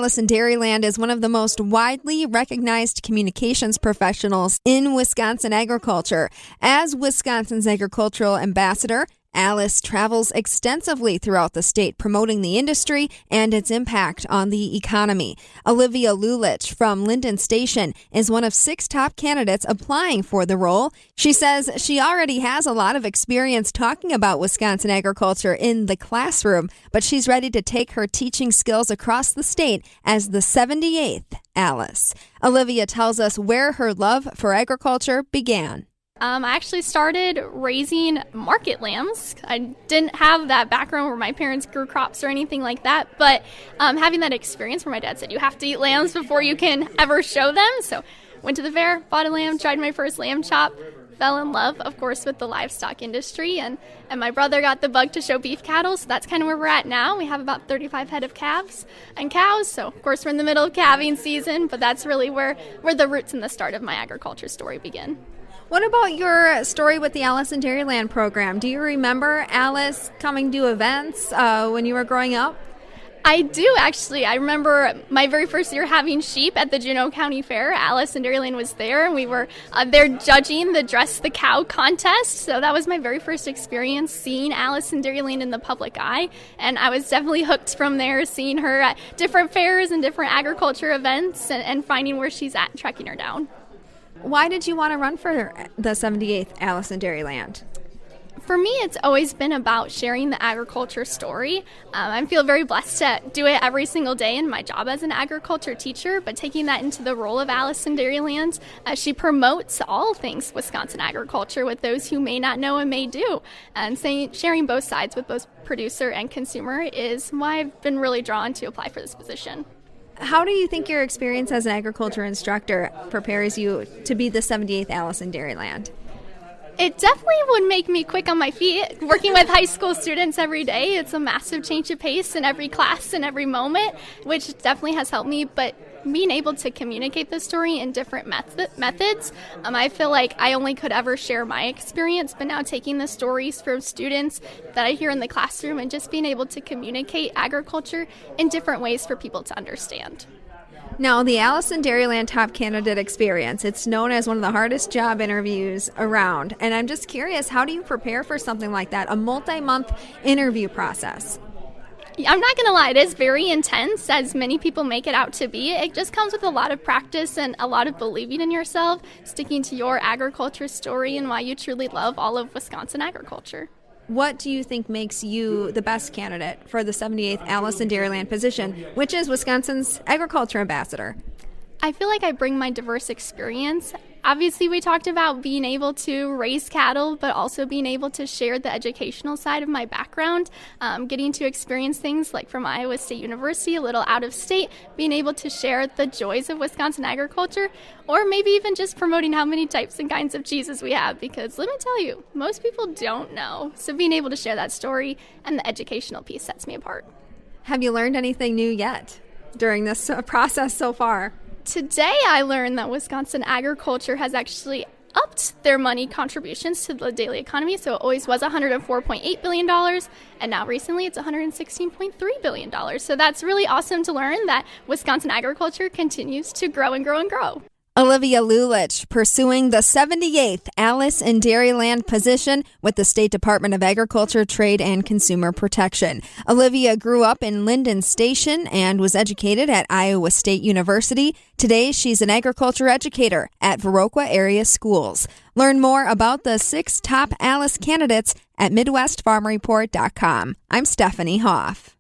Alice in Dairyland is one of the most widely recognized communications professionals in Wisconsin agriculture. As Wisconsin's agricultural ambassador, Alice travels extensively throughout the state promoting the industry and its impact on the economy. Olivia Lulich from Lyndon Station is one of 6 top candidates applying for the role. She says she already has a lot of experience talking about Wisconsin agriculture in the classroom, but she's ready to take her teaching skills across the state as the 78th Alice. Olivia tells us where her love for agriculture began. I actually started raising market lambs. I didn't have that background where my parents grew crops or anything like that, but having that experience where my dad said you have to eat lambs before you can ever show them. So went to the fair, bought a lamb, tried my first lamb chop, fell in love, of course, with the livestock industry, and my brother got the bug to show beef cattle, so that's kind of where we're at now. We have about 35 head of calves and cows, so of course we're in the middle of calving season, but that's really where the roots and the start of my agriculture story begin. What about your story with the Alice in Dairyland program? Do you remember Alice coming to events when you were growing up? I do, actually. I remember my very first year having sheep at the Juneau County Fair. Alice in Dairyland was there, and we were there judging the Dress the Cow contest. So that was my very first experience seeing Alice in Dairyland in the public eye. And I was definitely hooked from there, seeing her at different fairs and different agriculture events and finding where she's at and tracking her down. Why did you want to run for the 78th Alice in Dairyland? For me, it's always been about sharing the agriculture story. I feel very blessed to do it every single day in my job as an agriculture teacher, but taking that into the role of Alice in Dairyland, she promotes all things Wisconsin agriculture with those who may not know and may do. And sharing both sides with both producer and consumer is why I've been really drawn to apply for this position. How do you think your experience as an agriculture instructor prepares you to be the 78th Alice in Dairyland? It definitely would make me quick on my feet. Working with high school students every day, it's a massive change of pace in every class and every moment, which definitely has helped me. But being able to communicate the story in different methods, I feel like I only could ever share my experience, but now taking the stories from students that I hear in the classroom and just being able to communicate agriculture in different ways for people to understand. Now, the Alice in Dairyland Top Candidate Experience, it's known as one of the hardest job interviews around. And I'm just curious, how do you prepare for something like that, a multi-month interview process? I'm not going to lie, it is very intense, as many people make it out to be. It just comes with a lot of practice and a lot of believing in yourself, sticking to your agriculture story and why you truly love all of Wisconsin agriculture. What do you think makes you the best candidate for the 78th Alice in Dairyland position, which is Wisconsin's agriculture ambassador? I feel like I bring my diverse experience. Obviously, we talked about being able to raise cattle, but also being able to share the educational side of my background, getting to experience things like from Iowa State University, a little out of state, being able to share the joys of Wisconsin agriculture, or maybe even just promoting how many types and kinds of cheeses we have, because let me tell you, most people don't know. So being able to share that story and the educational piece sets me apart. Have you learned anything new yet during this process so far? Today I learned that Wisconsin agriculture has actually upped their money contributions to the daily economy. So it always was $104.8 billion, and now recently it's $116.3 billion. So that's really awesome to learn that Wisconsin agriculture continues to grow and grow and grow. Olivia Lulich pursuing the 78th Alice in Dairyland position with the State Department of Agriculture, Trade, and Consumer Protection. Olivia grew up in Lyndon Station and was educated at Iowa State University. Today, she's an agriculture educator at Viroqua Area Schools. Learn more about the 6 top Alice candidates at MidwestFarmReport.com. I'm Stephanie Hoff.